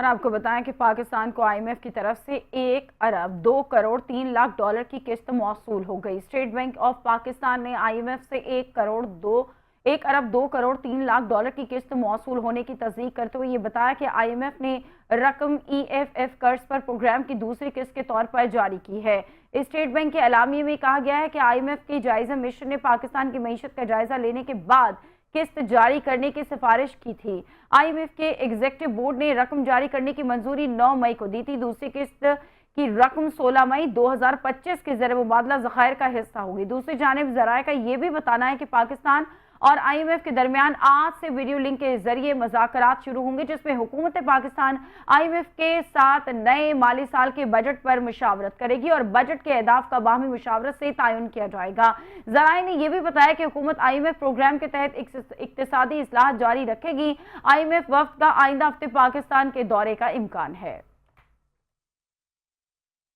और आपको बताएं कि पाकिस्तान को आईएमएफ की तरफ से 1 अरब 2 करोड़ 3 लाख डॉलर की किस्त मौसूल हो गई। स्टेट बैंक ऑफ पाकिस्तान ने आईएमएफ से 1 अरब 2 करोड़ 3 लाख डॉलर की किस्त मौसूल होने की तस्दीक करते हुए ये बताया कि आईएमएफ ने रकम ईएफएफ कर्ज पर प्रोग्राम की दूसरी किस्त के तौर पर जारी की है। स्टेट बैंक के एलामिये में कहा गया है कि आईएमएफ के जायजा मिशन ने पाकिस्तान की मईशत का जायजा लेने के बाद किस्त जारी करने की सिफारिश की थी। आईएमएफ के एग्जीक्यूटिव बोर्ड ने रकम जारी करने की मंजूरी 9 मई को दी थी। दूसरी किस्त की रकम 16 मई 2025 के ज़र मुबादला ज़खायर का हिस्सा होगी। दूसरी जानिब ज़राए का यह भी बताना है कि पाकिस्तान और आईएमएफ के दरमियान आज से वीडियो लिंक के जरिए मुज़ाकरात शुरू होंगे, जिसमें हुकूमत पाकिस्तान आईएमएफ के साथ नए माली साल के बजट पर मुशावरत करेगी और बजट के अहदाफ का बाहमी मुशावरत से तयन किया जाएगा। ज़राए ने यह भी बताया कि हुकूमत आईएमएफ प्रोग्राम के तहत इक्तिसादी इस्लाहत जारी रखेगी। आईएमएफ वफ्द का आइंदा हफ्ते पाकिस्तान के दौरे का इम्कान है।